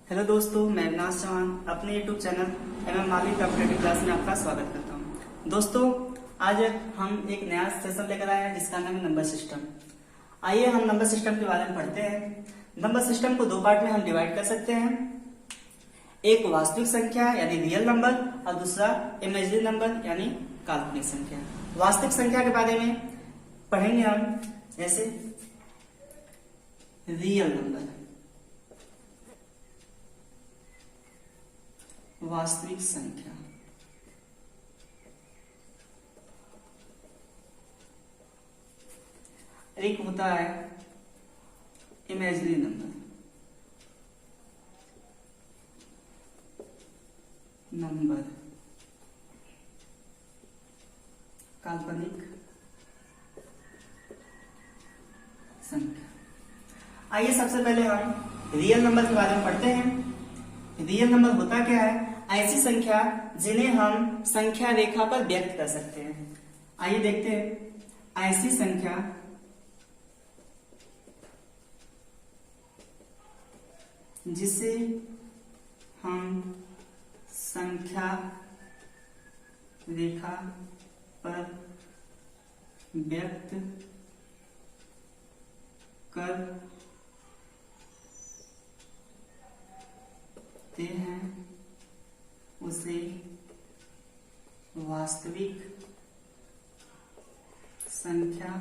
Hello दोस्तों, मैं अविनाश चौहान अपने यूट्यूब चैनल माली कंप्यूटर क्लास में आपका स्वागत करता हूं। दोस्तों, आज हम एक नया सेशन लेकर आए हैं जिसका नाम है नंबर सिस्टम। आइए हम नंबर सिस्टम के बारे में पढ़ते हैं। नंबर सिस्टम को दो पार्ट में हम डिवाइड कर सकते हैं, एक वास्तविक संख्या यानी रियल नंबर और दूसरा इमेजिनरी नंबर यानी काल्पनिक संख्या। वास्तविक संख्या के बारे में पढ़ेंगे हम, जैसे रियल नंबर, वास्तविक संख्या। एक होता है इमेजिनरी नंबर, काल्पनिक संख्या। आइए सबसे पहले हम रियल नंबर के बारे में पढ़ते हैं। रियल नंबर होता क्या है? ऐसी संख्या जिन्हें हम संख्या रेखा पर व्यक्त कर सकते हैं। आइए देखते हैं। ऐसी संख्या जिसे हम संख्या रेखा पर व्यक्त करते हैं उसे वास्तविक संख्या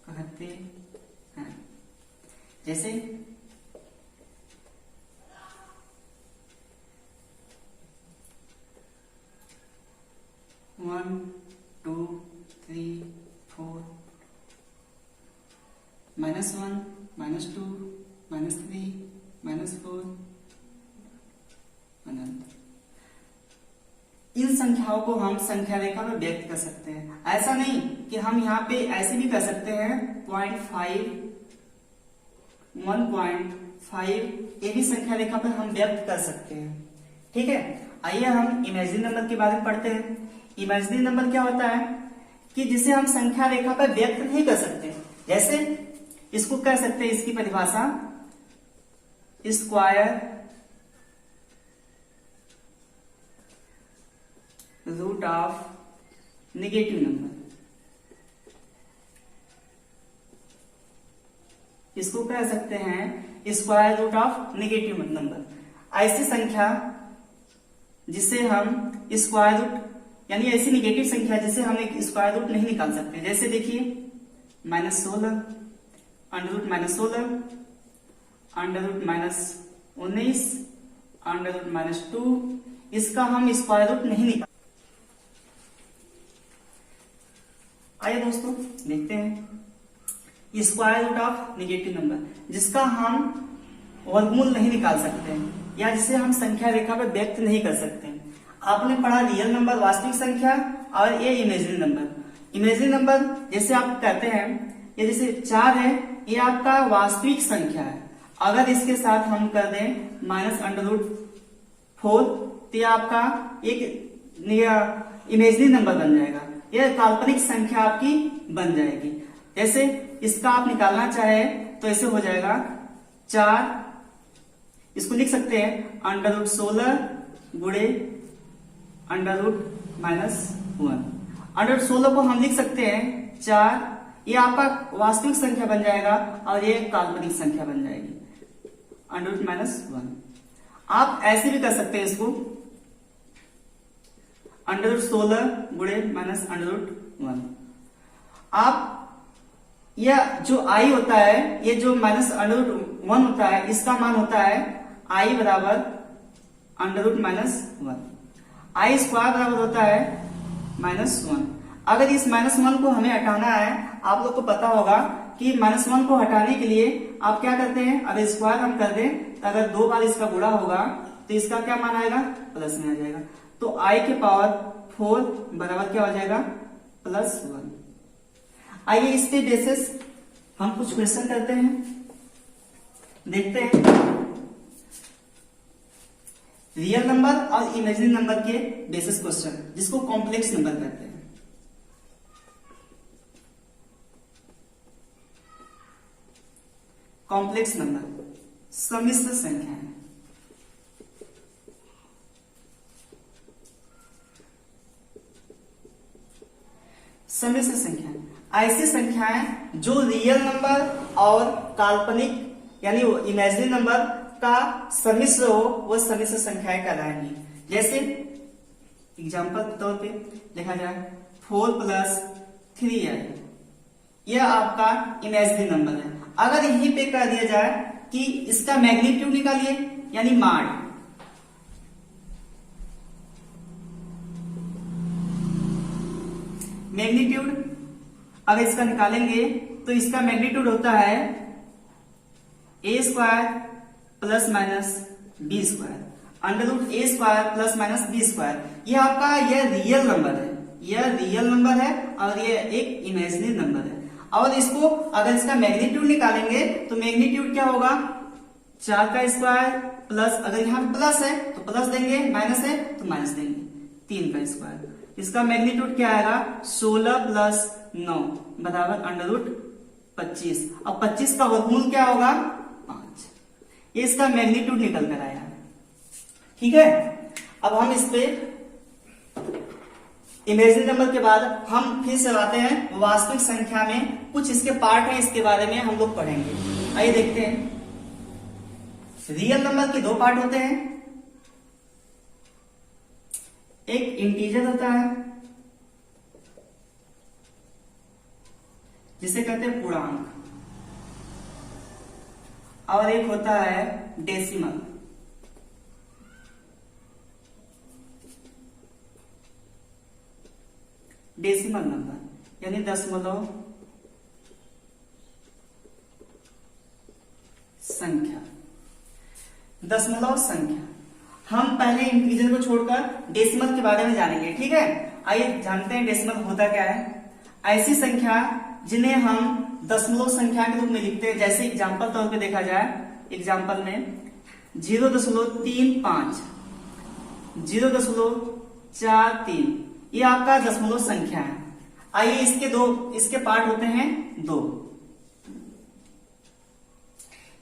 कहते हैं। जैसे 1 2 3 4 -1 -2 -3 -4 अनंत। इन संख्याओं को हम संख्या रेखा में व्यक्त कर सकते हैं। ऐसा नहीं कि हम यहाँ पे ऐसे भी कर सकते हैं 0.5 1.5, ये भी संख्या रेखा पर हम व्यक्त कर सकते हैं। ठीक है, आइए हम इमेजिनरी नंबर के बारे में पढ़ते हैं। इमेजिनरी नंबर क्या होता है कि जिसे हम संख्या रेखा पर व्यक्त नहीं कर सकते। जैसे इसको कह सकते हैं, इसकी परिभाषा square root of negative number. इसको कह सकते हैं square root of negative number. ऐसी संख्या जिसे हम स्क्वायर रूट यानी ऐसी नेगेटिव संख्या जिसे हम एक स्क्वायर रूट नहीं निकाल सकते। जैसे देखिए -16 under root -16 under root -19 under root -2, इसका हम स्क्वायर रूट नहीं निकाल। आइए दोस्तों देखते हैं square root of negative number जिसका हम वर्गमूल नहीं निकाल सकते हैं या जिसे हम संख्या रेखा पर व्यक्त नहीं कर सकते हैं। आपने पढ़ा रियल नंबर वास्तविक संख्या और ये इमेजिनरी नंबर। इमेजिनरी नंबर जैसे आप कहते हैं, ये जैसे 4 है, ये आपका वास्तविक संख्या है। अगर इसके साथ हम कर दें -√4 तो ये आपका एक इमेजिनरी नंबर बन जाएगा, यह काल्पनिक संख्या आपकी बन जाएगी। जैसे इसका आप निकालना चाहे तो ऐसे हो जाएगा 4, इसको लिख सकते हैं √16 गुणे √-1। √16 को हम लिख सकते हैं 4, ये आपका वास्तविक संख्या बन जाएगा और ये काल्पनिक संख्या बन जाएगी √-1। आप ऐसे भी कर सकते हैं इसको √16 गुणे -√1। आप यह जो i होता है, ये जो -√1 होता है, इसका मान होता है i बराबर √-1। i स्क्वायर बराबर होता है -1। अगर इस -1 को हमें हटाना है, आप लोग को पता होगा कि -1 को हटाने के लिए आप क्या करते हैं, अगर स्क्वायर हम कर दें तो अगर 2 बार इसका गुणा होगा तो इसका क्या मान आएगा, प्लस में आ जाएगा। तो i के पावर 4 बराबर क्या हो जाएगा, +1। आइए इसके बेसिस हम कुछ क्वेश्चन करते हैं, देखते हैं रियल नंबर और इमेजिनरी नंबर के बेसिस क्वेश्चन, जिसको कॉम्प्लेक्स नंबर कहते हैं। कॉम्प्लेक्स नंबर सम्मिश्र संख्या है। सम्मिश्र संख्या ऐसी संख्याएं जो रियल नंबर और काल्पनिक यानी इमेजिनरी नंबर का सम्मिश्र हो, वो सम्मिश्र संख्याएं कहलाएंगी। जैसे एग्जांपल के तौर पे देखा जाए 4 + 3i, यह आपका इमेजिनरी नंबर है। अगर यहीं पे कह दिया जाए कि इसका मैग्नीट्यूड निकालिए यानी माड, मैग्नीट्यूड अगर इसका निकालेंगे तो इसका मैग्नीट्यूड होता है a² ± b², √a² ± b²। यह आपका यह रियल नंबर है, यह रियल नंबर है और यह एक इमेजिनरी नंबर है। और इसको अगर इसका मैग्नीट्यूड निकालेंगे तो मैग्नीट्यूड क्या होगा, 4² प्लस, अगर यहाँ प्लस है तो प्लस देंगे, माइनस है तो माइनस देंगे, 3² इसका मैग्नीट्यूड क्या आएगा, 16 + 9 = √25। अब 25 का वर्गमूल क्या होगा, 5। ये इसका मैग्नीट्यूड निकल कर आया। ठीक है, अब हम इस पे इमेजिनरी नंबर के बाद हम फिर से आते हैं वास्तविक संख्या में। कुछ इसके पार्ट हैं, इसके बारे में हम लोग पढ़ेंगे। आइए देखते हैं। रियल नंबर के 2 पार्ट होते हैं, एक इंटीजर होता है जिसे कहते हैं पूर्णांक, और एक होता है डेसिमल। डेसिमल नंबर यानी दशमलव संख्या। दशमलव संख्या हम पहले इंटीजर को छोड़कर डेसिमल के बारे में जानेंगे। ठीक है, आइए जानते हैं डेसिमल होता क्या है। ऐसी संख्या जिन्हें हम दशमलव संख्या के रूप में लिखते हैं। जैसे एग्जांपल तौर पे देखा जाए, एग्जांपल में 0.35, 0.43, ये आपका दशमलव संख्या है। आइए इसके पार्ट होते हैं 2।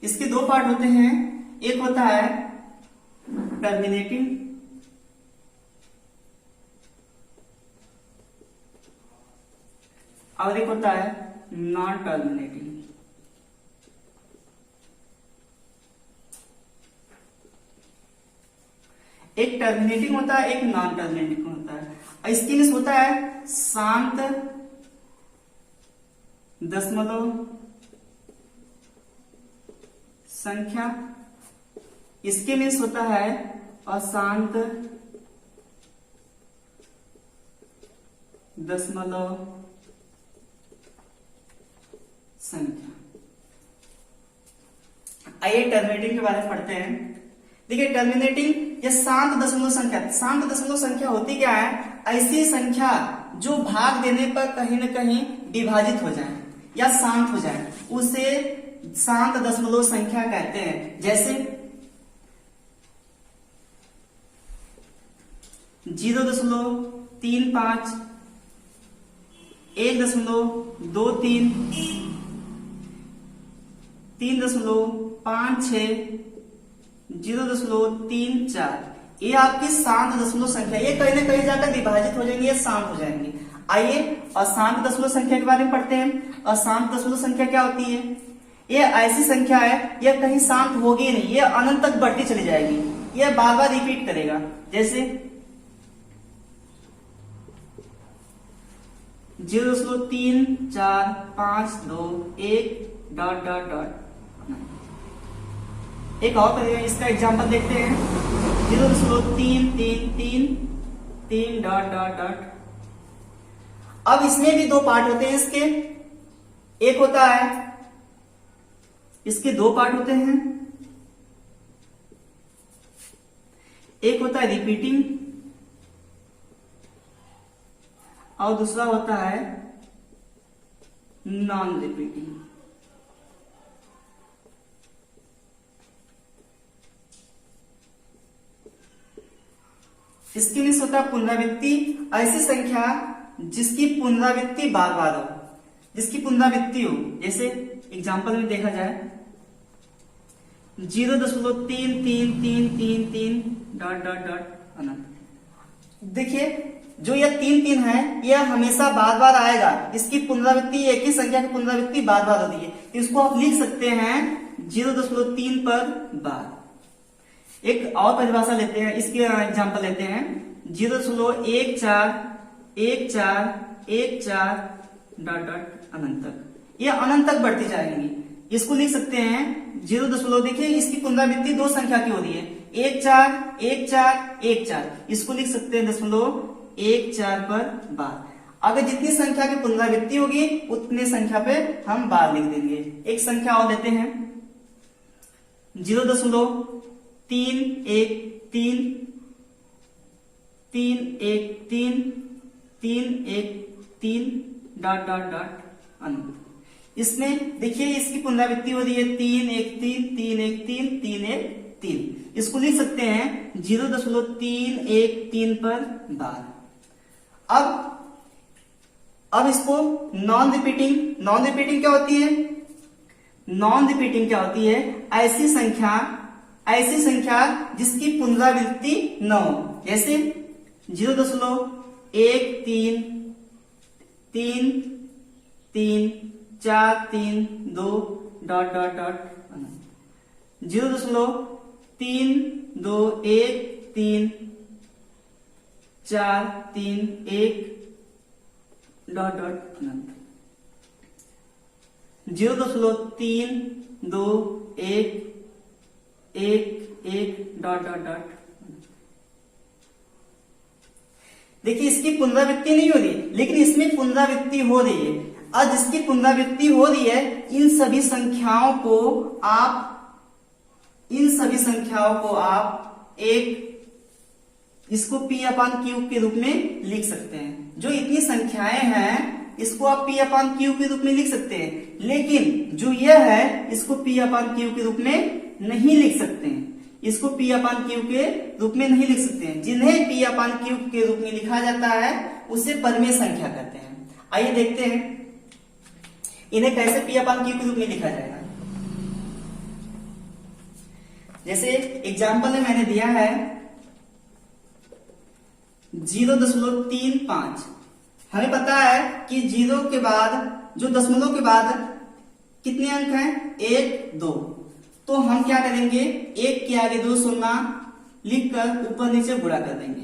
इसके 2 पार्ट होते हैं, एक होता है टर्मिनेटिंग और एक होता है नॉन टर्मिनेटिंग। एक टर्मिनेटिंग होता है, एक नॉन टर्मिनेटिंग होता है। इसके मीन्स होता है शांत दशमलव संख्या, इसके मीन्स होता है अशांत दशमलव संख्या। आइए टर्मिनेटिंग के बारे में पढ़ते हैं। देखिए टर्मिनेटिंग या शांत दशमलव संख्या। शांत दशमलव संख्या होती क्या है, ऐसी संख्या जो भाग देने पर कहीं न कहीं विभाजित हो जाए या शांत हो जाए, उसे शांत दशमलव संख्या कहते हैं। जैसे 0.35, 1.23, 3.56, 0.34, ये आपकी शांत दशमलव संख्या। ये कहीं ना कहीं जाकर विभाजित हो जाएंगे या शांत हो जाएंगे। आइए अशांत दशमलव संख्या के बारे में पढ़ते हैं। अशांत दशमलव संख्या क्या होती है, ये ऐसी संख्या है यह कहीं शांत होगी नहीं, यह अनंत तक बढ़ती चली जाएगी, यह बार बार रिपीट करेगा। जैसे 0.3452 एक और करिए, इसका एग्जांपल देखते हैं। 0.3333 ... अब इसमें भी 2 पार्ट होते हैं इसके। एक होता है, इसके 2 पार्ट होते हैं, एक होता है रिपीटिंग और दूसरा होता है नॉन रिपीटिंग। इसके लिए होता है पुनरावृत्ति। ऐसी संख्या जिसकी पुनरावृत्ति बार बार हो, जिसकी पुनरावृत्ति हो। जैसे एग्जांपल में देखा जाए 0.3333 डॉट डॉट डॉट अनंत। देखिए जो यह 3 3 है यह हमेशा बार बार आएगा, इसकी पुनरावृत्ति एक ही संख्या की पुनरावृत्ति बार बार होती है, तो इसको आप लिख सकते हैं 0.3 पर बार। एक और परिभाषा लेते हैं, इसकी एग्जांपल लेते हैं 0.141414 डॉट डॉट अनंत तक, यह अनंत तक बढ़ती जाएंगी। इसको लिख सकते हैं 0. देखिए इसकी पुनरावृत्ति दो संख्या की हो रही है, 1 4 1 4 1 4, इसको लिख सकते हैं 0.14 पर बार। अगर जितनी संख्या की पुनरावृत्ति होगी उतने संख्या पे हम बार लिख देंगे। एक संख्या और लेते हैं 0.313 डॉट डॉट डॉट अनंत। इसमें देखिए इसकी पुनरावृत्ति हो रही है 3 1 3 3 1 3 3 1 3, इसको लिख सकते हैं 0.313 पर बार। अब इसको नॉन रिपीटिंग क्या होती है? नॉन रिपीटिंग क्या होती है? ऐसी संख्या जिसकी पुनरावृत्ति न हो, जैसे 0.133 4 3 2 dot dot dot 0.3213 4 3 1 dot dot अनंत, 0.321 1 डॉट डॉट डॉट। देखिए इसकी पुनरावृत्ति नहीं हो रही, लेकिन इसमें पुनरावृत्ति हो रही है। और जिसकी पुनरावृत्ति हो रही है इन सभी संख्याओं को आप इसको P/Q के रूप में लिख सकते हैं। जो इतनी संख्याएं हैं इसको आप P/Q के रूप में लिख सकते हैं, लेकिन जो यह है इसको P/Q के रूप में नहीं लिख सकते हैं। इसको P/Q के रूप में नहीं लिख सकते हैं। जिन्हें P/Q के रूप में लिखा जाता है उसे परिमेय संख्या कहते हैं। आइए देखते हैं इन्हें कैसे P/Q के रूप में लिखा जाएगा। जैसे एग्जाम्पल में मैंने दिया है 0.35। हमें पता है कि 0 के बाद जो दशमलव के बाद कितने अंक हैं? 1 2। तो हम क्या करेंगे, 1 के आगे 2 शून्य लिखकर ऊपर नीचे गुणा कर देंगे।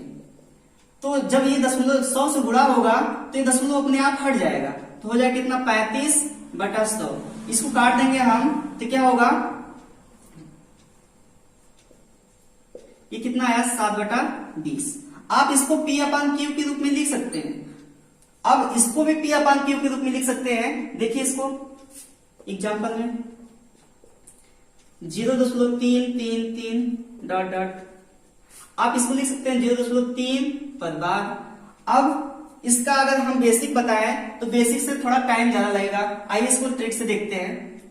तो जब ये दशमलव 100 से गुणा होगा तो ये दशमलव अपने आप हट जाएगा, तो हो जाएगा कितना? 35/100। इसको काट देंगे हम तो क्या होगा, ये कितना आया? 7/20। आप इसको P/Q के रूप में लिख सकते हैं। अब इसको भी P/Q के रूप में लिख सकते हैं। देखिए इसको एग्जांपल में 0.333 डॉट डॉट, आप इसको लिख सकते हैं 0.3 पर बार। अब इसका अगर हम बेसिक बताएं तो बेसिक से थोड़ा टाइम ज्यादा लगेगा। आइए इसको ट्रिक से देखते हैं।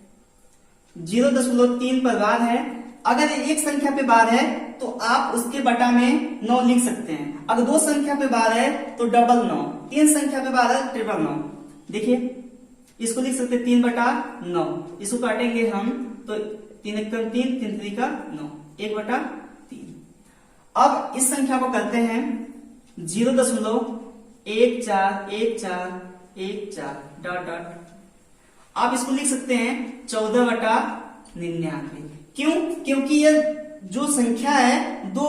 0.3 पर बार है, अगर एक संख्या पे बार है तो आप उसके बटा में 9 लिख सकते हैं। अगर 2 संख्या पे बार है तो 999, 3 संख्या पे बार है 999। देखिए इसको लिख सकते हैं 3/9। इसको काटेंगे हम तो 3 1 3 3 3 का 9, 1/3। अब इस संख्या को करते हैं 0.141414 डॉट डॉट। आप इसको लिख सकते हैं 14/99। क्यों? क्योंकि यह जो संख्या है दो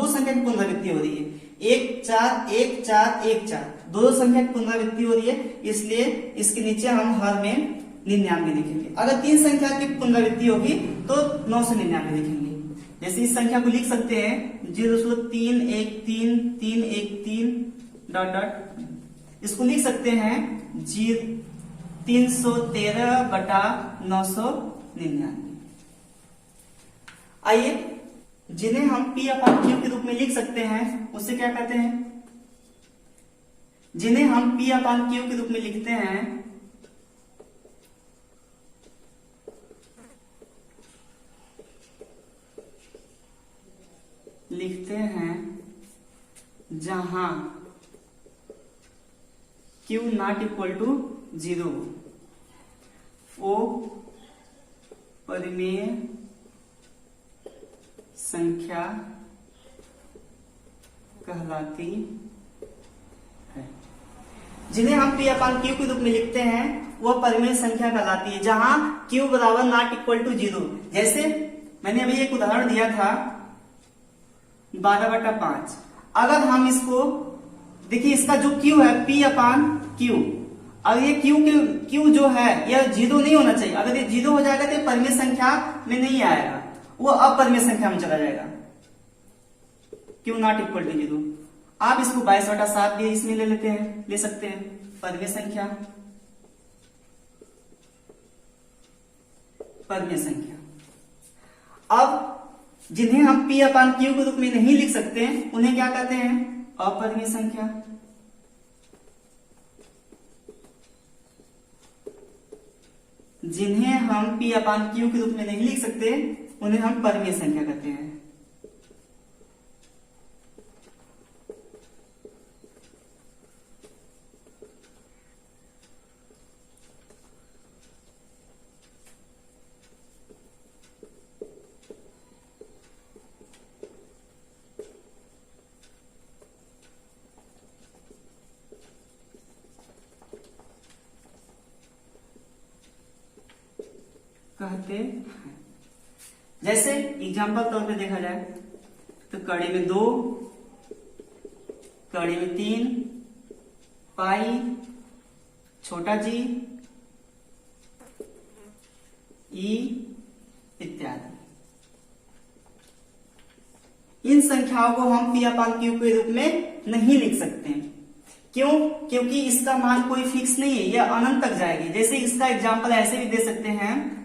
संख्या की पुनरावृत्ति हो रही है, 1 4 1 4 1 4, दो संख्या की पुनरावृत्ति हो रही है, इसलिए इसके नीचे हम हर में 99 लिखेंगे। अगर 3 संख्या की पुनरावृत्ति होगी तो 999 लिखेंगे। जैसे इस संख्या को लिख सकते हैं 0.313 डॉट डॉट, इसको लिख सकते हैं 313/999। आइए जिन्हें हम P/Q के रूप में लिख सकते हैं उससे क्या कहते हैं? जिन्हें हम P/Q के रूप में लिखते हैं जहां Q नॉट इक्वल टू 0 वो परिमेय संख्या कहलाती है। जिन्हें हम P अपान Q के रूप में लिखते हैं वह परिमेय संख्या कहलाती है, जहां Q बराबर नॉट इक्वल टू 0। जैसे मैंने अभी एक उदाहरण दिया था 12/5। अगर हम इसको देखिए, इसका जो Q है P अपान Q, अब ये Q जो है यह 0 नहीं होना चाहिए। अगर ये 0 हो जाएगा तो ये परिमेय संख्या में नहीं आएगा, वो अपरिमेय संख्या में चला जाएगा। Q not equal to 0। आप इसको 22/7 भी इसमें ले सकते हैं परिमेय संख्या। अब जिन्हें हम P अपान Q के रूप में नहीं लिख सकते उन्हें क्या कहते हैं? अपरिमेय संख्या। जिन्हें हम P अपान Q के रूप में नहीं लिख सकते उन्हें हम परिमेय संख्या कहते हैं। कहते हैं। जैसे एग्जाम्पल तौर पे देखा जाए तो कड़ी में 2, कड़ी में 3, पाई, छोटा जी, ई इत्यादि। इन संख्याओं को हम P अपान Q के रूप में नहीं लिख सकते। क्यों? क्योंकि इसका मान कोई फिक्स नहीं है, यह अनंत तक जाएगी। जैसे इसका एग्जाम्पल ऐसे भी दे सकते हैं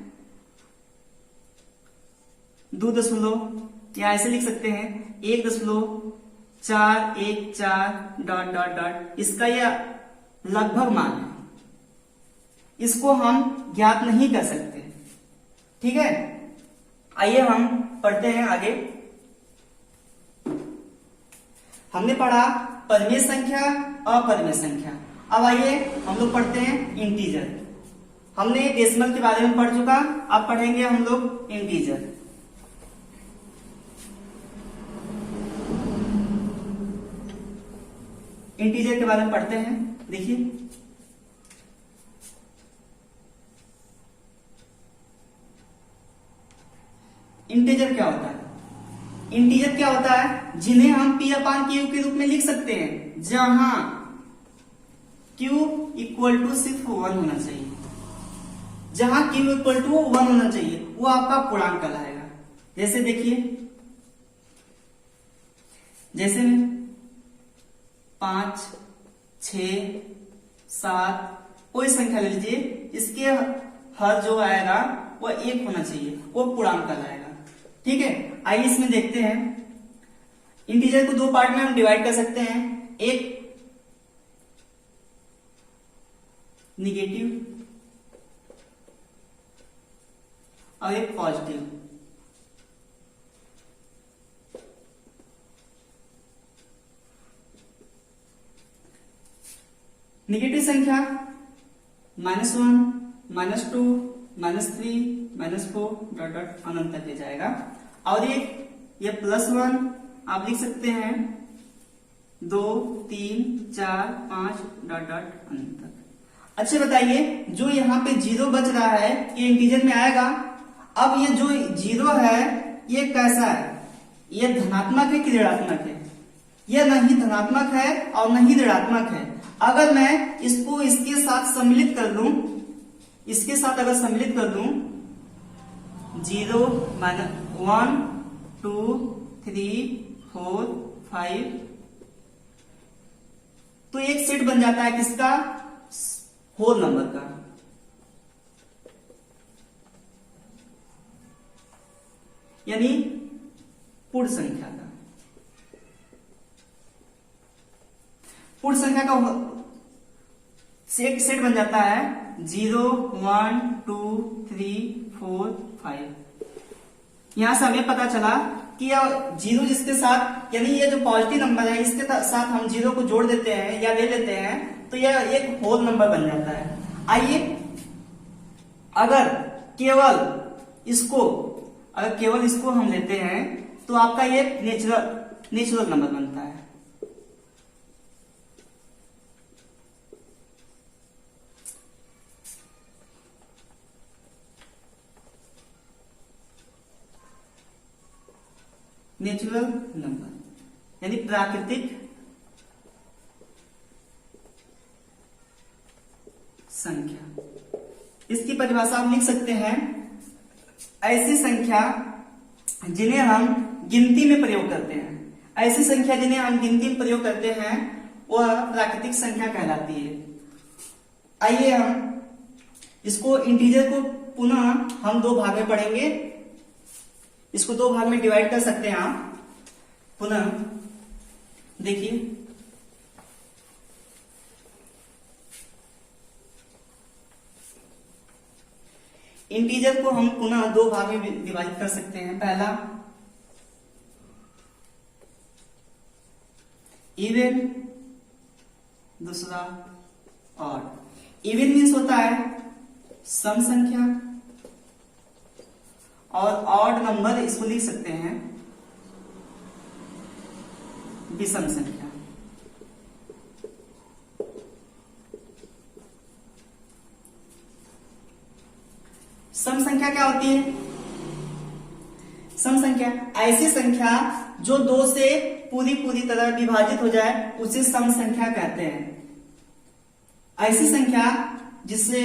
2 दशमलव, या ऐसे लिख सकते हैं 1.414 डॉट डॉट डॉट। इसका यह लगभग मान है, इसको हम ज्ञात नहीं कर सकते। ठीक है, आइए हम पढ़ते हैं आगे। हमने पढ़ा परिमेय संख्या, अपरिमेय संख्या। अब आइए हम लोग पढ़ते हैं इंटीजर। हमने डेसिमल के बारे में पढ़ चुका, अब पढ़ेंगे हम लोग इंटीजर। इंटीजर के बारे में पढ़ते हैं। देखिए, इंटीजर क्या होता है? इंटीजर क्या होता है? जिन्हें हम P अपान Q के रूप में लिख सकते हैं, जहां Q इक्वल टू सिर्फ 1 होना चाहिए। जहां Q इक्वल टू 1 होना चाहिए वो आपका पूर्णांक कहलाएगा। जैसे देखिए, जैसे 5, 6, 7 कोई संख्या ले लीजिए, इसके हर जो आएगा वो 1 होना चाहिए, वो पूर्णांक कहलाएगा। ठीक है, आइए इसमें देखते हैं। इंटीजर को 2 पार्ट में हम डिवाइड कर सकते हैं, एक निगेटिव और एक पॉजिटिव। निगेटिव संख्या -1, -2, -3, -4 डॉट डॉट अनंत तक ले जाएगा। और ये +1 आप लिख सकते हैं 2, 3, 4, 5 डॉट डॉट अनंत तक। अच्छा बताइए, जो यहाँ पे 0 बच रहा है ये इंटीजर में आएगा। अब ये जो 0 है ये कैसा है? ये धनात्मक है कि ऋणात्मक है? यह नहीं धनात्मक है और नहीं ऋणात्मक है। अगर मैं इसको इसके साथ सम्मिलित कर दूं, इसके साथ अगर सम्मिलित कर दूं 0, 1, 2, 3, 4, 5, तो एक सेट बन जाता है किसका? होल नंबर का। यानी पूर्ण संख्या का। पूर्ण संख्या का सेट बन जाता है 0, 1, 2, 3, 4, 5। यहां से हमें पता चला कि यह 0 जिसके साथ, यानी ये जो पॉजिटिव नंबर है इसके साथ हम 0 को जोड़ देते हैं या ले लेते हैं तो यह एक होल नंबर बन जाता है। आइए, अगर केवल इसको हम लेते हैं तो आपका ये नेचुरल नंबर बनता है। नेचुरल नंबर यानी प्राकृतिक संख्या। इसकी परिभाषा आप लिख सकते हैं, ऐसी संख्या जिन्हें हम गिनती में प्रयोग करते हैं, ऐसी संख्या जिन्हें हम गिनती में प्रयोग करते हैं वह प्राकृतिक संख्या कहलाती है। आइए हम इसको इंटीजर को पुनः हम दो भाग में पढ़ेंगे। इसको दो भाग में डिवाइड कर सकते हैं आप। पुनः देखिए, इंटीजर को हम पुनः दो भाग में विभाजित कर सकते हैं। पहला इवन, दूसरा ऑड। इवन मीन्स होता है सम संख्या और ऑड नंबर इसको लिख सकते हैं विषम संख्या। सम संख्या क्या होती है? सम संख्या ऐसी संख्या जो दो से पूरी तरह विभाजित हो जाए उसे सम संख्या कहते हैं। ऐसी संख्या जिससे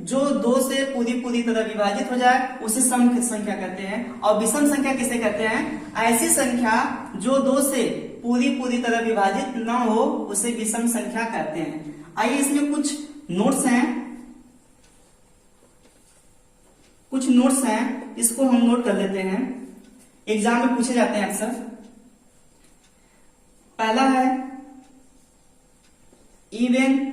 जो दो से पूरी तरह विभाजित हो जाए उसे सम संख्या कहते हैं। और विषम संख्या किसे कहते हैं? ऐसी संख्या जो दो से पूरी तरह विभाजित न हो उसे विषम संख्या कहते हैं। आइए इसमें कुछ नोट्स हैं, इसको हम नोट कर लेते हैं, एग्जाम में पूछे जाते हैं अक्सर। पहला है इवन।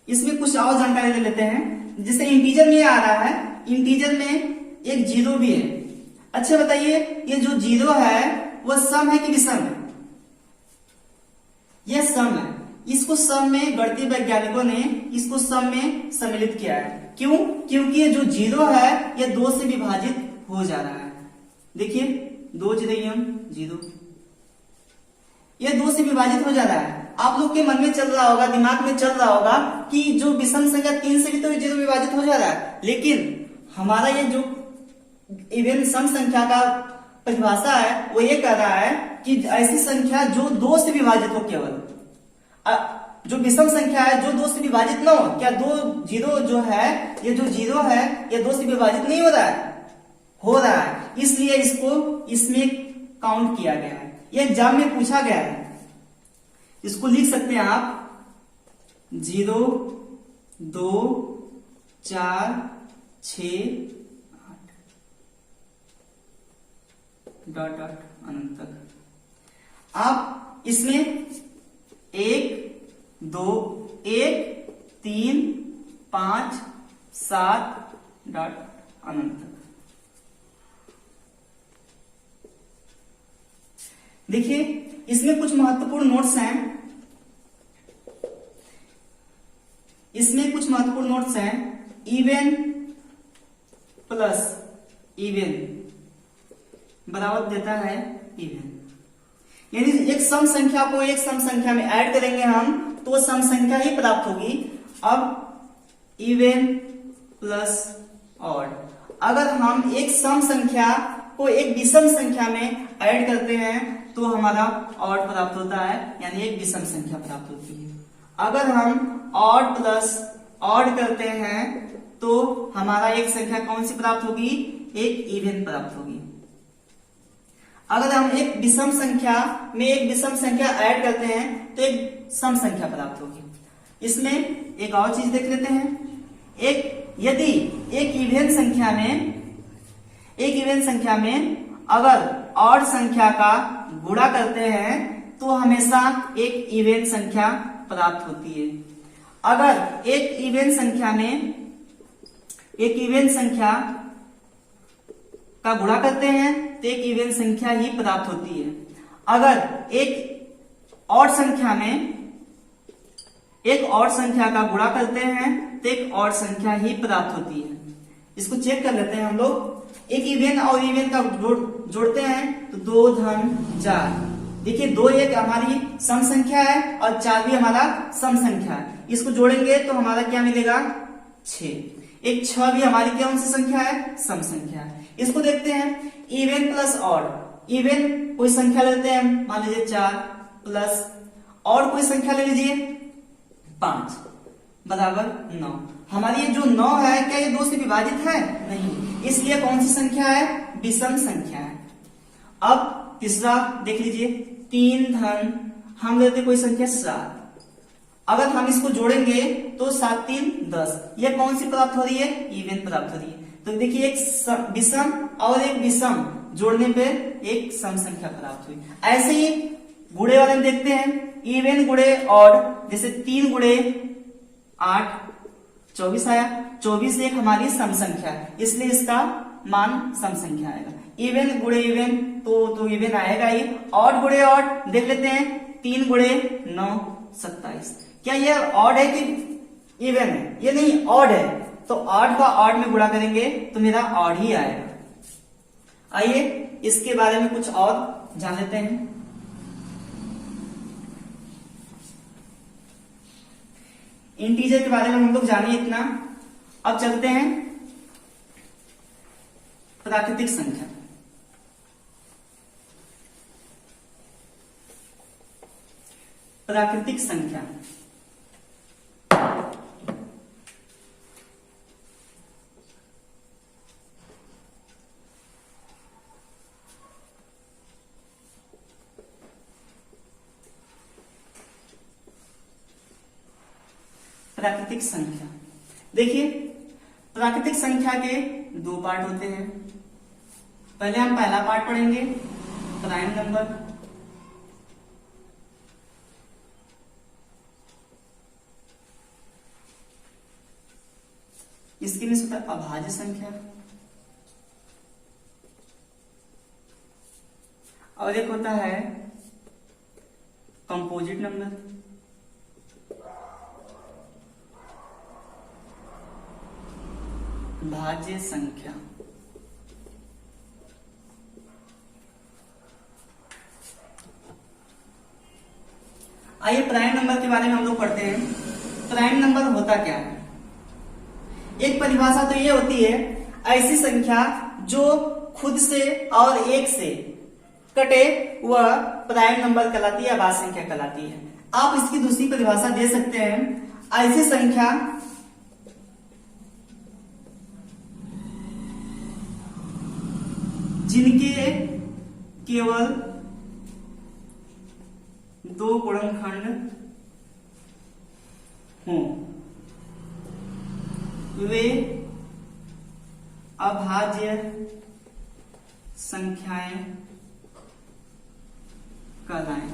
इसमें कुछ और जानकारी ले लेते हैं। जैसे इंटीजर में आ रहा है, इंटीजर में एक जीरो भी है। अच्छा बताइए, ये जो जीरो है वह सम है कि विषम है? यह सम है। इसको सम में गणितीय वैज्ञानिकों ने इसको सम में सम्मिलित किया है। क्यों? क्योंकि ये जो जीरो है ये दो से विभाजित हो जा रहा है। देखिए, 2 0 ये दो से विभाजित हो जा रहा है। आप लोग के मन में चल रहा होगा, दिमाग में चल रहा होगा कि जो विषम संख्या 3 से भी तो जीरो विभाजित हो जा रहा है, लेकिन हमारा ये जो इवन सम संख्या का परिभाषा है वो ये कह रहा है कि ऐसी संख्या जो 2 से विभाजित हो केवल। जो विषम संख्या है जो 2 से विभाजित ना हो। क्या 2 जीरो जो है, ये जो जीरो है ये 2 से विभाजित नहीं हो रहा है? हो रहा है, इसलिए इसको इसमें काउंट किया गया है। ये एग्जाम में पूछा गया है। इसको लिख सकते हैं आप 0 2 4 6 8 डॉट डॉट अनंत तक। आप इसमें 1 2 1 3 5 7 डॉट अनंत तक। देखिए, इसमें कुछ महत्वपूर्ण नोट्स हैं। इवन प्लस इवन बराबर देता है इवन। यानी एक सम संख्या को एक सम संख्या में ऐड करेंगे हम तो सम संख्या ही प्राप्त होगी। अब इवन प्लस ऑड, अगर हम एक सम संख्या को एक विषम संख्या में ऐड करते हैं तो हमारा ऑड प्राप्त होता है, यानी एक विषम संख्या प्राप्त होती है। अगर हम ऑड प्लस ऑड करते हैं तो हमारा एक संख्या कौन सी प्राप्त होगी? एक इवन प्राप्त होगी। अगर हम एक विषम संख्या में एक विषम संख्या ऐड करते हैं तो एक सम संख्या प्राप्त होगी। इसमें एक और चीज देख लेते हैं। यदि एक इवन संख्या में अगर ऑड संख्या का गुणा करते हैं तो हमेशा एक इवन संख्या प्राप्त होती है। अगर एक इवन संख्या का गुणा करते हैं तो एक इवन संख्या ही प्राप्त होती है। अगर एक ऑड संख्या का गुणा करते हैं तो एक ऑड संख्या ही प्राप्त होती है। इसको चेक कर लेते हैं हम लोग। एक इवन और इवन का जोड़ते हैं तो 2 धन 4। देखिए 2 एक हमारी सम संख्या है और 4 भी हमारा सम संख्या है। इसको जोड़ेंगे तो हमारा क्या मिलेगा 6। एक 6 भी हमारी कौन सी संख्या है, सम संख्या है। इसको देखते हैं इवन प्लस ऑड। इवन कोई संख्या लेते हैं, मान लीजिए 4 प्लस और कोई संख्या ले लीजिए 5 बराबर 9। हमारी ये जो 9 है क्या ये 2 से विभाजित है, नहीं, इसलिए कौन सी संख्या है, विषम संख्या है। अब तीसरा देख लीजिए 3 धन हम लेते कोई संख्या 7। अगर हम इसको जोड़ेंगे तो 7 3 10, ये कौन सी प्राप्त हो रही है, इवन प्राप्त हो रही है। तो देखिए एक विषम और एक विषम जोड़ने पे एक सम संख्या प्राप्त हुई। ऐसे ही गुणे वाले में देखते हैं, इवन गुणे ऑड, जैसे 3 गुणे 8 24 आया। 24 एक हमारी सम संख्या है, इसलिए इसका मान सम संख्या आएगा। इवन गुणे इवन तो इवन आएगा ही। ऑड गुणे ऑड देख लेते हैं, 3 गुणे 9 27। क्या ये ऑड है कि इवन है, ये नहीं ऑड है, तो ऑड का ऑड में गुणा करेंगे तो मेरा ऑड ही आएगा। आइए इसके बारे में कुछ और जान लेते हैं। इंटीजर के बारे में हम लोग जानिए इतना। अब चलते हैं प्राकृतिक संख्या। प्राकृतिक संख्या प्राकृतिक संख्या देखिए, प्राकृतिक संख्या के 2 पार्ट होते हैं। पहले हम पहला पार्ट पढ़ेंगे, प्राइम नंबर। इसके लिए होता है अभाज्य संख्या, और एक होता है कंपोजिट नंबर। भाज्य संख्या। आइए प्राइम नंबर के बारे में हम लोग पढ़ते हैं। प्राइम नंबर होता क्या है? एक परिभाषा तो ये होती है, ऐसी संख्या जो खुद से और एक से कटे वह प्राइम नंबर कहलाती है, अभाज्य संख्या कहलाती है। आप इसकी दूसरी परिभाषा दे सकते हैं, ऐसी संख्या जिनके केवल 2 गुणनखंड हों वे अभाज्य संख्याएं कहलाएं।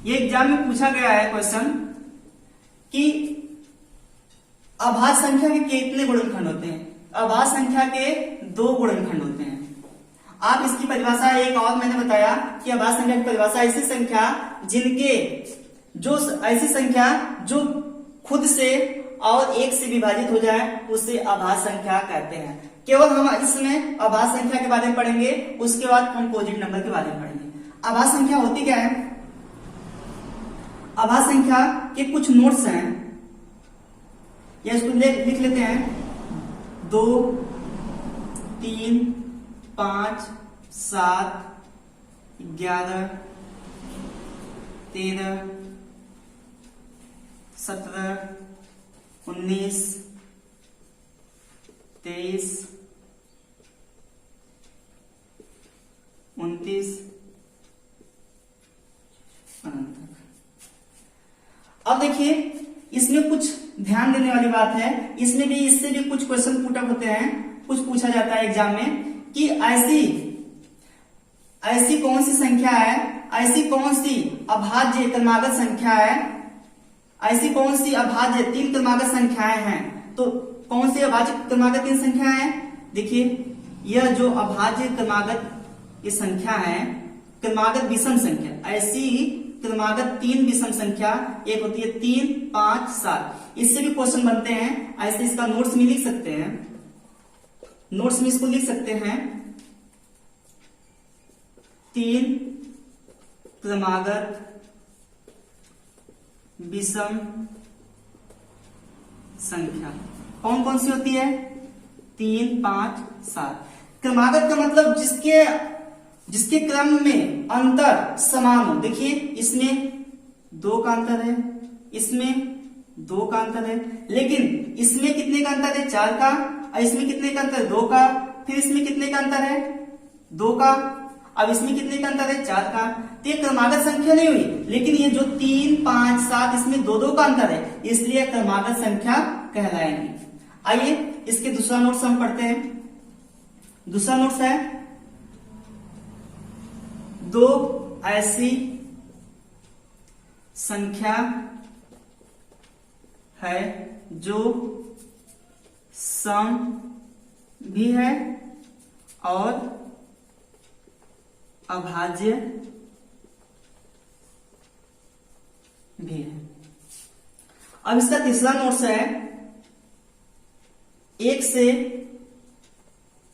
ये एग्जाम में पूछा गया है क्वेश्चन कि अभाज्य संख्या के कितने गुणनखंड होते हैं? अभाज्य संख्या के 2 गुणनखंड होते हैं। आप इसकी परिभाषा एक और मैंने बताया कि अभाज्य संख्या की परिभाषा ऐसी संख्या जिनके ऐसी संख्या जो खुद से और एक से विभाजित हो जाए उसे अभाज्य संख्या कहते हैं। केवल हम इसमें अभाज्य संख्या के बारे में पढ़ेंगे, उसके बाद कंपोजिट नंबर के बारे में पढ़ेंगे। अभाज्य संख्या होती क्या है? अभाज्य संख्या के कुछ नोट्स हैं, या इसको लिख लेते हैं। 2 3 5 7 11 13 17 19 23 29 अनंत। अब देखिए इसमें कुछ ध्यान देने वाली बात है, इसमें भी इससे भी कुछ क्वेश्चन पुट अप होते हैं, कुछ पूछा जाता है एग्जाम में कि ऐसी कौन सी संख्या है, ऐसी कौन सी अभाज्य क्रमागत संख्या है, ऐसी कौन सी अभाज्य 3 क्रमागत संख्याएं हैं। तो कौन सी अभाज्य क्रमागत 3 संख्याएं हैं? देखिए यह जो अभाज्य क्रमागत ये संख्या है, क्रमागत विषम संख्या, ऐसी क्रमागत 3 विषम संख्या एक होती है 3 5 7। इससे भी क्वेश्चन बनते हैं, ऐसे इसका नोट्स में लिख सकते हैं। नोट्स में इसको लिख सकते हैं 3 क्रमागत विषम संख्या कौन कौन सी होती है? 3, 5, 7। क्रमागत का मतलब जिसके क्रम में अंतर समान हो। देखिए इसमें 2 का अंतर है, इसमें 2 का अंतर है, लेकिन इसमें कितने का अंतर है? 4 का। और इसमें कितने का अंतर है? 2 का। फिर इसमें कितने का अंतर है? 2 का। अब इसमें कितने का अंतर है? 4 का। तो ये क्रमागत संख्या नहीं हुई, लेकिन ये जो 3, 5, 7 इसमें 2-2 का अंतर है, इसलिए क्रमागत संख्या कहलाएंगी। आइए इसके दूसरा नोट्स हम पढ़ते हैं। दूसरा नोट्स है 2 ऐसी संख्या है जो सम भी है और अभाज्य भी है। अब इसका तीसरा नोट्स है 1 से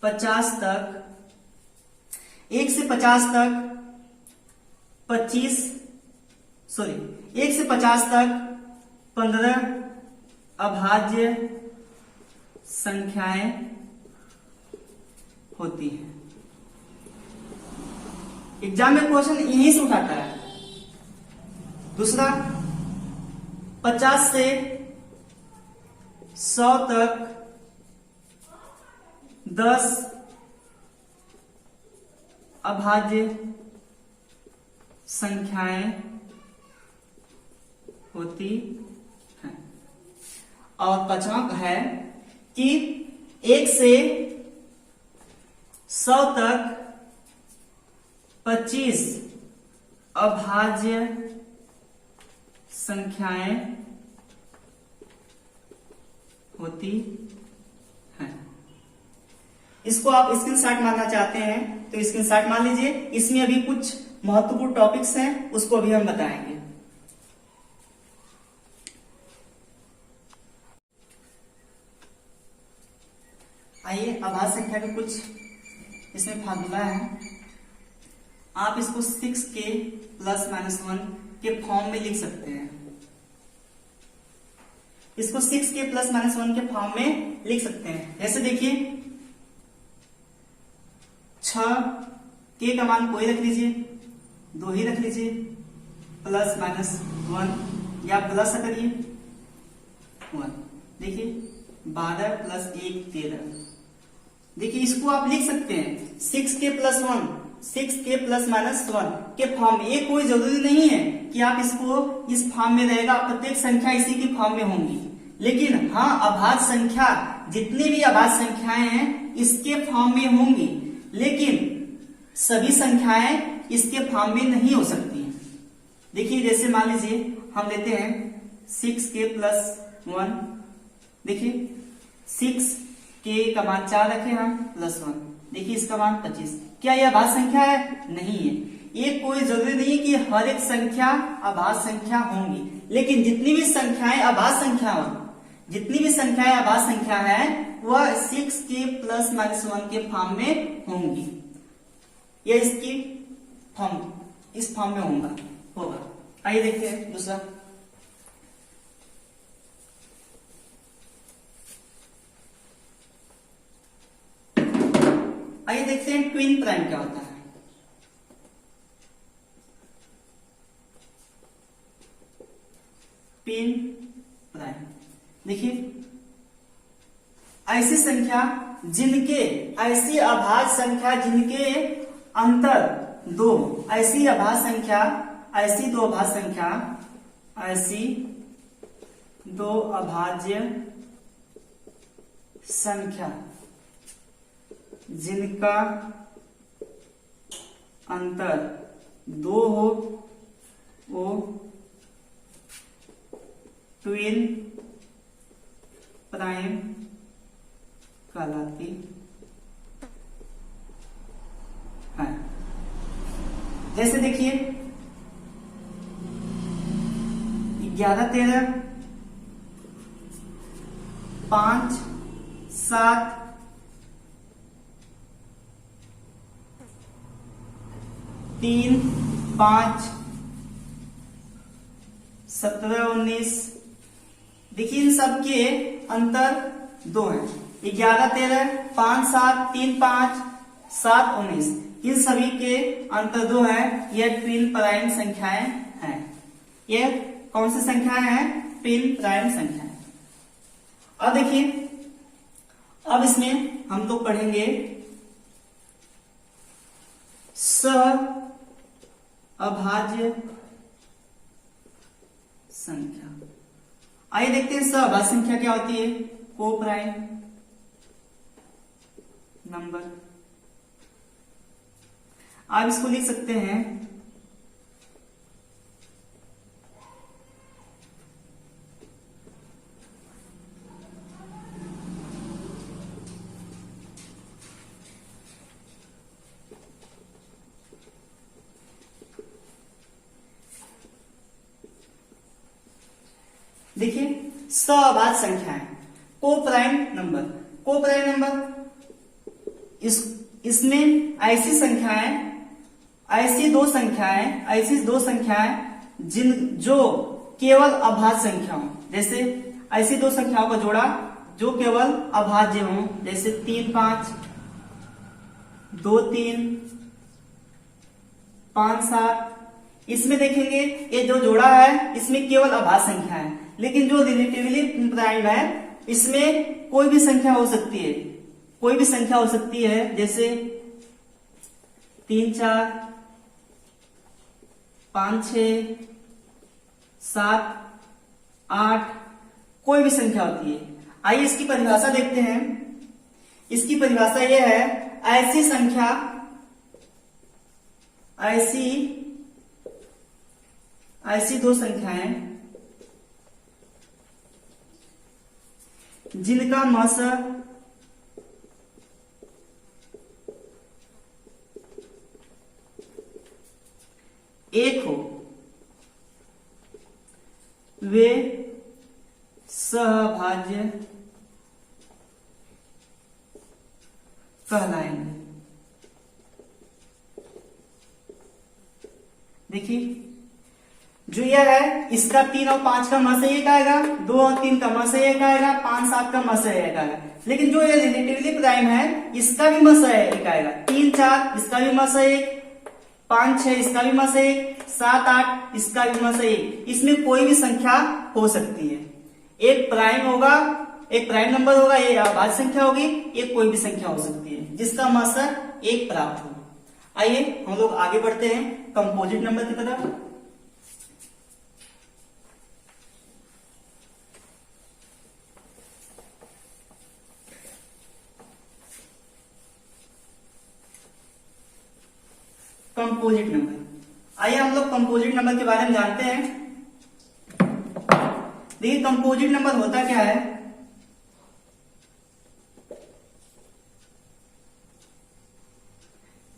50 तक 1 से 50 तक 15 अभाज्य संख्याएं होती हैं। एग्जाम में क्वेश्चन यहीं से उठाता है। दूसरा 50 से 100 तक 10 अभाज्य संख्याएं होती हैं। और पांचवा है कि 1 से 100 तक 25 अभाज्य संख्याएं होती हैं। इसको आप स्क्रीनशॉट मारना चाहते हैं तो स्क्रीनशॉट मार लीजिए। इसमें अभी कुछ महत्वपूर्ण टॉपिक्स हैं, उसको अभी हम बताएंगे। आइए अभाज्य संख्या के कुछ इसमें फार्मूला है। आप इसको 6k + -1 के फॉर्म में लिख सकते हैं। इसको 6k + -1 के फॉर्म में लिख सकते हैं। जैसे देखिए 6k का मान कोई रख लीजिए, 2 ही रख लीजिए, +-1 या प्लस करिए 1। देखिए 12 + 1 13। देखिए इसको आप लिख सकते हैं 6k + 1 6k + -1 के फॉर्म में। ये कोई जरूरी नहीं है कि आप इसको इस फॉर्म में रहेगा, प्रत्येक संख्या इसी के फॉर्म में होंगी। लेकिन हाँ, अभाज्य संख्या जितनी भी अभाज्य संख्याएं हैं इसके फॉर्म में होंगी, लेकिन सभी संख्याएं इसके फॉर्म में नहीं हो सकती हैं। देखिए जैसे मान लीजिए हम लेते हैं 6k + 1। देखिए 6k का मान 4 रखे हम +1। देखिए इसका मान 25। क्या यह अभाज्य संख्या है? नहीं है। ये कोई जरूरी नहीं कि हर एक संख्या अभाज्य संख्या होंगी, लेकिन जितनी भी संख्याएं अभाज्य संख्या है वह 6k + -1 के फॉर्म में होंगी। यह इस फॉर्म में होगा। आइए देखते हैं दूसरा। आइए देखते हैं ट्विन प्राइम क्या होता है। ट्विन प्राइम देखिए ऐसी अभाज्य संख्या जिनके अंतर 2, ऐसी दो अभाज्य संख्या जिनका अंतर 2 हो वो ट्विन प्राइम कहलाती है। जैसे देखिए 11 13 5 7 3, 5, 17, 19। देखिए इन सब के अंतर 2 है। 11, 13, 5, 7, 3, 5, 7, 19। इन सभी के अंतर 2 है। यह ट्विन प्राइम संख्याएं हैं। ये कौन सी संख्याएं हैं? ट्विन प्राइम संख्याएं। अब देखिए, अब इसमें हम लोग पढ़ेंगे सह अभाज्य संख्या। आइए देखते हैं सह अभाज्य संख्या क्या होती है। को प्राइम नंबर। आप इसको लिख सकते हैं देखिए सह संख्या है को प्राइम नंबर। को प्राइम नंबर इसमें ऐसी संख्याएं, ऐसी दो संख्याएं जो केवल अभाज्य संख्या हो। जैसे ऐसी दो संख्याओं का जोड़ा जो केवल अभाज्य हो, जैसे 3, 5, 2, 3, 5, 7। इसमें देखेंगे ये जो जोड़ा है इसमें केवल अभाज्य संख्या है, लेकिन जो रिलेटिवली प्राइम है इसमें कोई भी संख्या हो सकती है। कोई भी संख्या हो सकती है, जैसे 3, 4, 5, 6, 7, 8, कोई भी संख्या होती है। आइए इसकी परिभाषा देखते हैं। इसकी परिभाषा यह है, ऐसी संख्या, ऐसी दो संख्याएं जिनका मसर एक हो वे सहभाज्य कहलाएंगे। देखिए जो यह है इसका 3 और 5 का मस एक आएगा, 2 और 3 का मस एक आएगा, 5, 7 का मस एक आएगा। लेकिन जो ये रिलेटिवली प्राइम है इसका भी मस एक आएगा। 3, 4 इसका भी मस एक, 5, 6 इसका भी मस एक, 7, 8 इसका भी मस एक। इसमें कोई भी संख्या हो सकती है। एक प्राइम होगा, एक प्राइम नंबर होगा, ये अभाज्य संख्या होगी, एक कोई भी संख्या हो सकती है जिसका मस एक प्राप्त हो। आइए हम लोग आगे बढ़ते हैं कंपोजिट नंबर की तरफ। Composite number. आइए हम लोग कंपोजिट नंबर के बारे में जानते हैं। देखिए कंपोजिट नंबर होता क्या है।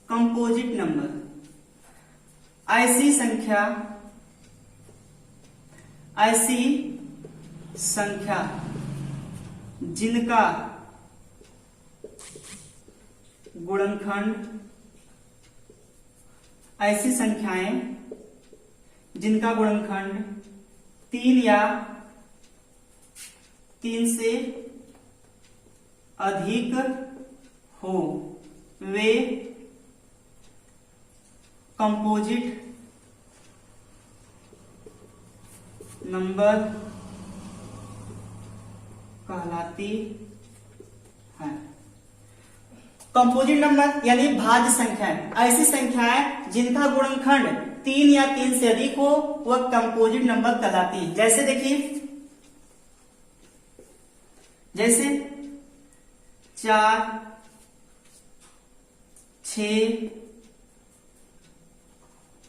कंपोजिट नंबर ऐसी संख्या जिनका गुणनखंड, ऐसी संख्याएं जिनका गुणनखंड 3 या 3 से अधिक हो वे कंपोजिट नंबर कहलाती है। कंपोजिट नंबर यानी भाज्य संख्याएं, ऐसी संख्याएं जिनका गुणनखंड 3 या 3 से अधिक हो वह कंपोजिट नंबर कहलाती है। जैसे देखिए, जैसे 4, 6,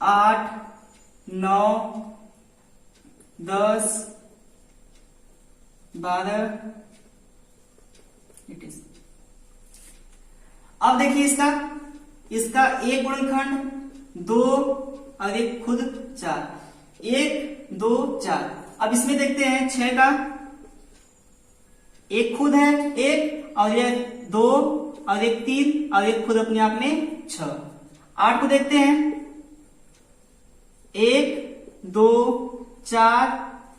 8, 9, 10, 12। It is. अब देखिए इसका एक गुणनखंड 2 और एक खुद 4, 1, 2, 4। अब इसमें देखते हैं 6 का एक खुद है 1 और ये 2 और एक 3 और एक खुद अपने आप में 6। 8 को देखते हैं 1 2 4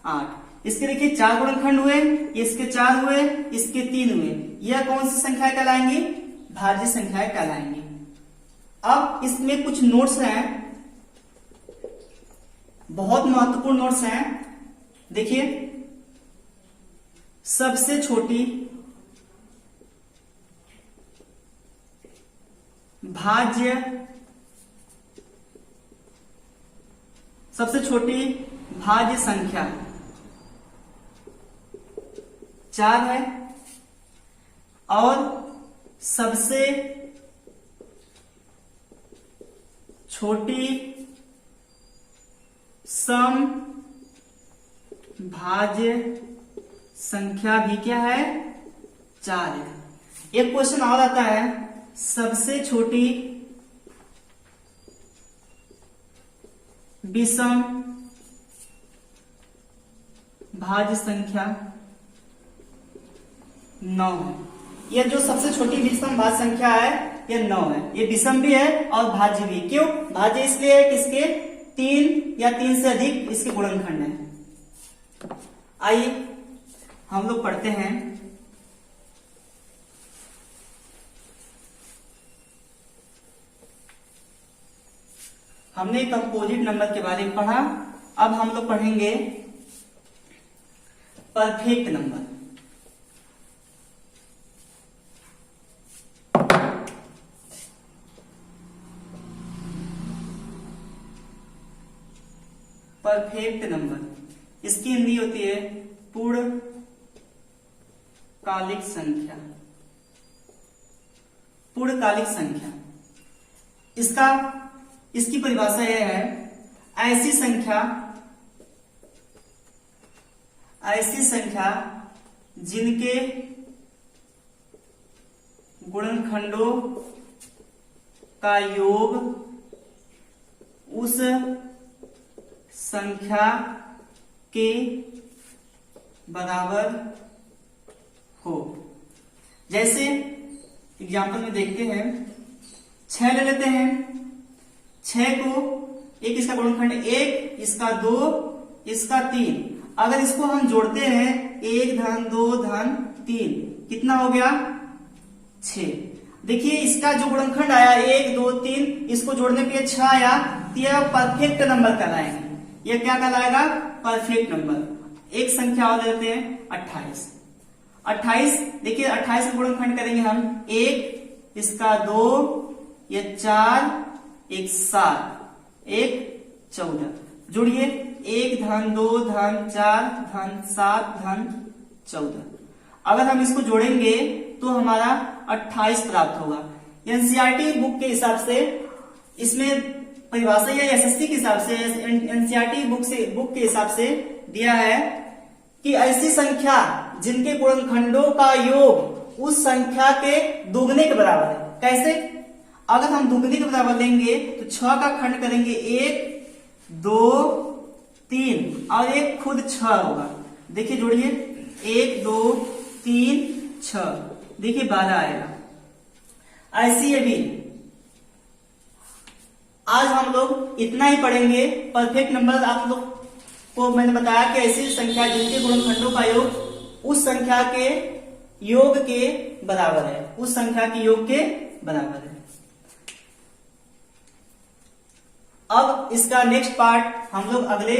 8। इसके देखिए 4 गुणनखंड हुए, इसके 4 हुए, इसके 3 हुए। यह कौन सी संख्या कहलाएंगी? भाज्य संख्याएं कहलाएंगी। अब इसमें कुछ नोट्स हैं, बहुत महत्वपूर्ण नोट्स हैं। देखिए, सबसे छोटी भाज्य, सबसे छोटी भाज्य संख्या 4 है, और सबसे छोटी सम भाज्य संख्या भी क्या है? 4 है। एक क्वेश्चन और आता है, सबसे छोटी विषम भाज्य संख्या 9 है। यह जो सबसे छोटी विषम भाज्य संख्या है यह 9 है। ये विषम भी है और भाज्य भी। क्यों भाज्य? इसलिए है कि इसके 3 या 3 से अधिक इसके गुणनखंड है। आइए हम लोग पढ़ते हैं। हमने कंपोजिट नंबर के बारे में पढ़ा, अब हम लोग पढ़ेंगे परफेक्ट नंबर। परफेक्ट नंबर, इसकी हिंदी होती है पूर्णकालिक संख्या। पूर्णकालिक संख्या, इसकी परिभाषा यह है, ऐसी संख्या जिनके गुणनखंडों का योग उस संख्या के बराबर हो। जैसे एग्जाम्पल में देखते हैं, 6 ले लेते हैं। 6 को एक इसका गुणनखंड 1, इसका 2, इसका 3। अगर इसको हम जोड़ते हैं 1 धन 2 धन 3, कितना हो गया? 6। देखिए इसका जो गुणनखंड आया 1 2 3, इसको जोड़ने पे 6 आया, तो यह परफेक्ट नंबर कहलाएंगे। यह क्या कहलाएगा? Perfect number. एक संख्या और लेते हैं 28। 28 देखिए 28 का गुणनखंड करेंगे हम 1, इसका 2, ये 4, एक 7, एक 14। जोड़िए 1 धन 2 धन 4 धन 7 धन 14। अगर हम इसको जोड़ेंगे तो हमारा 28 प्राप्त होगा। एनसीईआरटी बुक के हिसाब से इसमें परिभाषा या एसएससी के हिसाब से, एनसीईआरटी बुक के हिसाब से दिया है कि ऐसी संख्या जिनके गुणनखंडों का योग उस संख्या के दुगने के बराबर है। कैसे? अगर हम दुगने के बराबर लेंगे तो 6 का खंड करेंगे 1 2 3 और एक खुद 6 होगा। देखिए जोड़िए 1 2 3 6, देखिए 12 आएगा। ऐसी ये भी। आज हम लोग इतना ही पढ़ेंगे। परफेक्ट नंबर आप लोग को मैंने बताया कि ऐसी संख्या जिनके गुणनखंडों का योग उस संख्या के योग के बराबर है, उस संख्या के योग के बराबर है। अब इसका नेक्स्ट पार्ट हम लोग अगले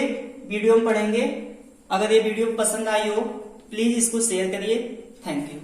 वीडियो में पढ़ेंगे। अगर ये वीडियो पसंद आई हो प्लीज इसको शेयर करिए। Thank you.